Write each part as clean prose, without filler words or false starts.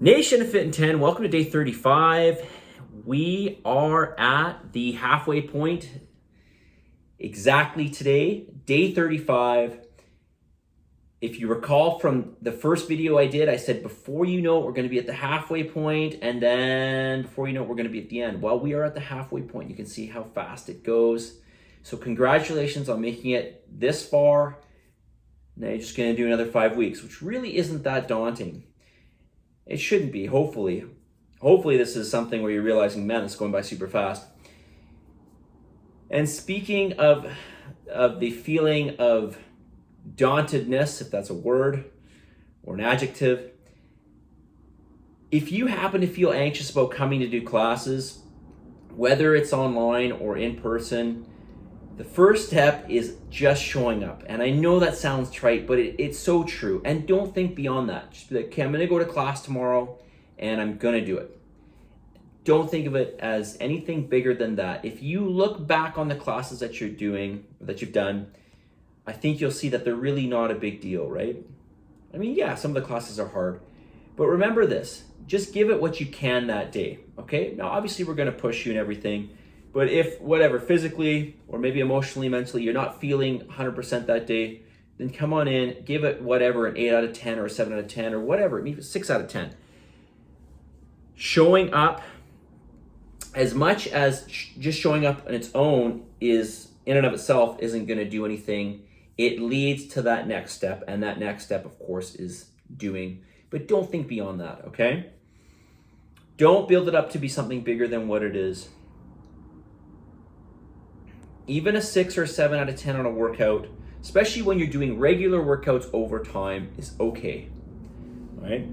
Nation of Fitin10, welcome to day 35. We are at the halfway point exactly today, day 35. If you recall from the first video I did, I said before you know it, we're going to be at the halfway point, and then before you know it, we're going to be at the end. Well, we are at the halfway point. You can see how fast it goes. So congratulations on making it this far. Now you're just going to do another 5 weeks, which really isn't that daunting. It shouldn't be, hopefully. Hopefully this is something where you're realizing, man, it's going by super fast. And speaking of the feeling of dauntedness, if that's a word or an adjective, if you happen to feel anxious about coming to do classes, whether it's online or in person, the first step is just showing up. And I know that sounds trite, but it's so true. And don't think beyond that. Just be like, okay, I'm going to go to class tomorrow and I'm going to do it. Don't think of it as anything bigger than that. If you look back on the classes that you're doing, that you've done, I think you'll see that they're really not a big deal, right? I mean, yeah, some of the classes are hard, but remember this, just give it what you can that day, okay? Now, obviously we're going to push you and everything, but if whatever, physically or maybe emotionally, mentally, you're not feeling 100% that day, then come on in, give it whatever, an 8 out of 10 or a 7 out of 10 or whatever, maybe 6 out of 10. Showing up, as much as just showing up on its own is, in and of itself, isn't going to do anything, it leads to that next step, and that next step, of course, is doing. But don't think beyond that, okay? Don't build it up to be something bigger than what it is. Even a 6 or 7 out of 10 on a workout, especially when you're doing regular workouts over time, is okay, all right?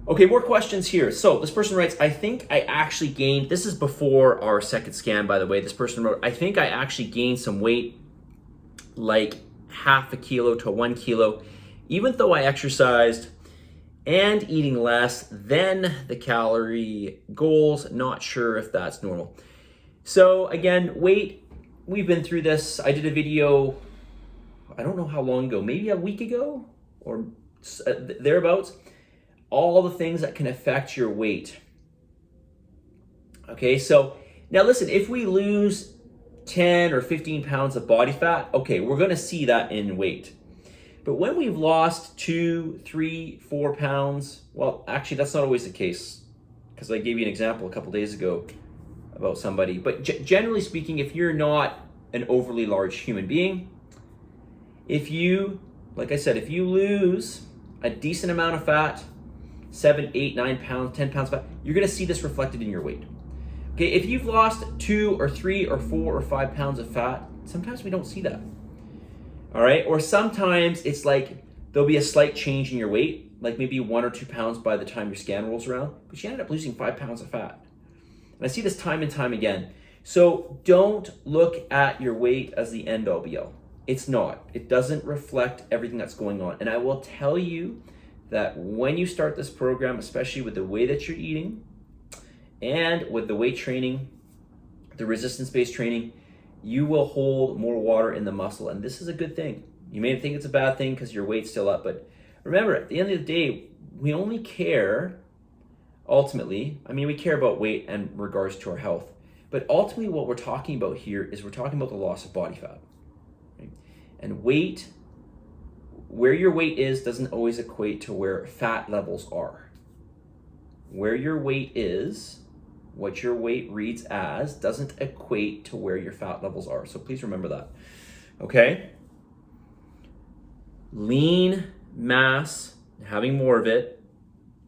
Okay, more questions here. So this person writes, I think I actually gained, this is before our second scan, by the way. This person wrote, I think I actually gained some weight, like half a kilo to 1 kilo, even though I exercised and eating less than the calorie goals. Not sure if that's normal. So again, weight, we've been through this. I did a video, I don't know how long ago, maybe a week ago or thereabouts, all the things that can affect your weight. Okay, so now listen, if we lose 10 or 15 pounds of body fat, okay, we're gonna see that in weight. But when we've lost 2, 3, 4 pounds, well, actually that's not always the case, because I gave you an example a couple days ago about somebody. But generally speaking, if you're not an overly large human being, if you, like I said, if you lose a decent amount of fat, 7, 8, 9 pounds, 10 pounds of fat, you're gonna see this reflected in your weight. Okay, if you've lost 2 or 3 or 4 or 5 pounds of fat, sometimes we don't see that. All right, or sometimes it's like there'll be a slight change in your weight, like maybe 1 or 2 pounds by the time your scan rolls around, but you ended up losing 5 pounds of fat. And I see this time and time again. So don't look at your weight as the end all be all. It's not. It doesn't reflect everything that's going on. And I will tell you that when you start this program, especially with the way that you're eating and with the weight training, the resistance-based training, you will hold more water in the muscle. And this is a good thing. You may think it's a bad thing because your weight's still up, but remember, at the end of the day, we only care, ultimately, I mean, we care about weight in regards to our health, but ultimately what we're talking about here is we're talking about the loss of body fat. Right? And weight, where your weight is doesn't always equate to where fat levels are. Where your weight is, what your weight reads as, doesn't equate to where your fat levels are. So please remember that, okay? Lean mass, having more of it,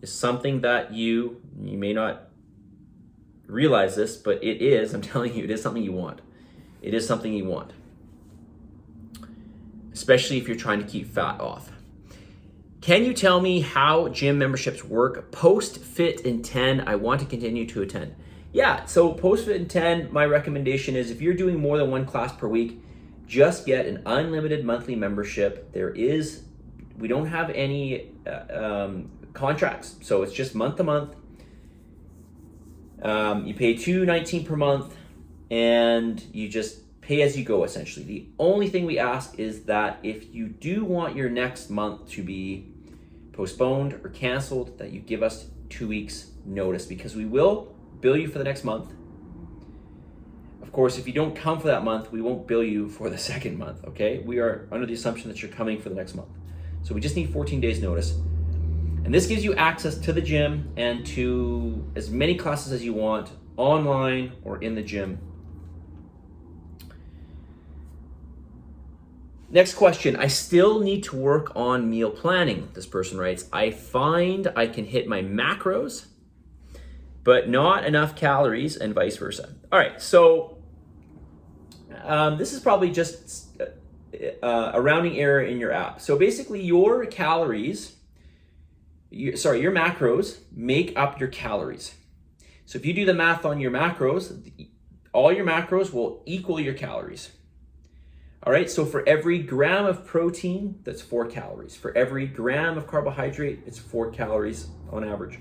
is something that you may not realize this, but it is, I'm telling you, it is something you want. It is something you want, especially if you're trying to keep fat off. Can you tell me how gym memberships work post Fitin10? I want to continue to attend. Yeah, so post Fitin10, my recommendation is if you're doing more than 1 class per week, just get an unlimited monthly membership. We don't have any contracts, so it's just month to month. You pay $2.19 per month, and you just pay as you go, essentially. The only thing we ask is that if you do want your next month to be postponed or canceled, that you give us 2 weeks notice, because we will bill you for the next month. Of course, if you don't come for that month, we won't bill you for the second month, okay? We are under the assumption that you're coming for the next month. So we just need 14 days notice. And this gives you access to the gym and to as many classes as you want, online or in the gym. Next question, I still need to work on meal planning. This person writes, I find I can hit my macros, but not enough calories, and vice versa. All right, so this is probably just a rounding error in your app. So basically your calories, your macros make up your calories. So if you do the math on your macros, all your macros will equal your calories. All right, so for every gram of protein, that's 4 calories. For every gram of carbohydrate, it's 4 calories on average.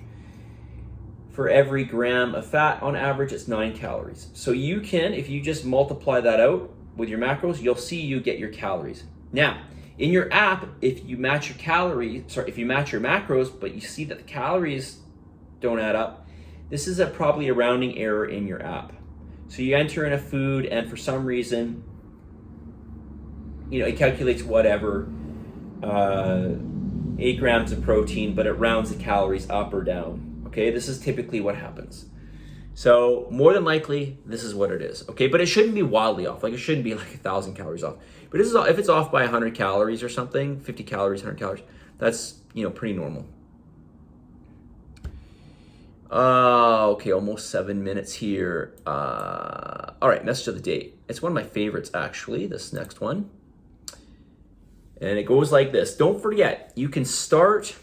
For every gram of fat on average, it's 9 calories. So you can, if you just multiply that out with your macros, you'll see you get your calories. Now, in your app, if you match your macros, but you see that the calories don't add up, this is probably a rounding error in your app. So you enter in a food, and for some reason, it calculates whatever, 8 grams of protein, but it rounds the calories up or down. Okay, this is typically what happens. So more than likely, this is what it is. Okay, but it shouldn't be wildly off. Like, it shouldn't be like 1,000 calories off. But this is, if it's off by 100 calories or something, 50 calories, 100 calories, that's pretty normal. Okay, almost 7 minutes here. All right, message of the day. It's one of my favorites, actually, this next one. And it goes like this. Don't forget, you can start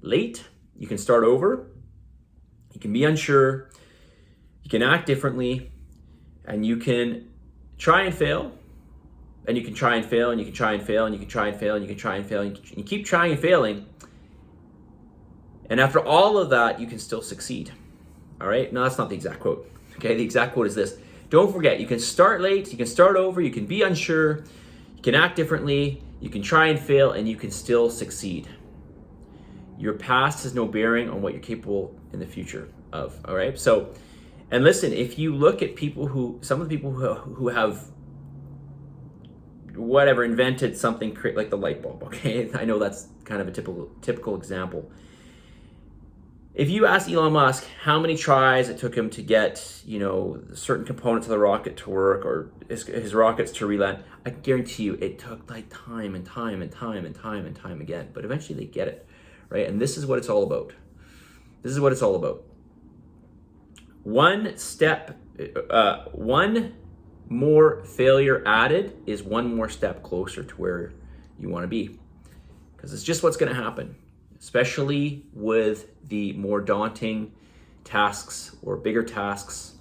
late. You can start over. You can be unsure. You can act differently. And you can try and fail. And you can try and fail, and you can try and fail, and you can try and fail, and you can try and fail. And you keep trying and failing. And after all of that, you can still succeed. All right? No, that's not the exact quote. Okay, the exact quote is this. Don't forget, you can start late, you can start over, you can be unsure, you can act differently, you can try and fail, and you can still succeed. Your past has no bearing on what you're capable in the future of, all right? So, and listen, if you look at some of the people who have invented something like the light bulb, okay? I know that's kind of a typical example. If you ask Elon Musk how many tries it took him to get, certain components of the rocket to work, or his rockets to reland, I guarantee you it took like time and time and time and time and time again. But eventually they get it, right? And this is what it's all about. This is what it's all about. One more failure added is one more step closer to where you want to be. Because it's just what's going to happen, especially with the more daunting tasks or bigger tasks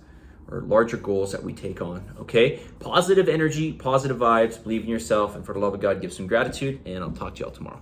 or larger goals that we take on, okay? Positive energy, positive vibes, believe in yourself, and for the love of God, give some gratitude, and I'll talk to y'all tomorrow.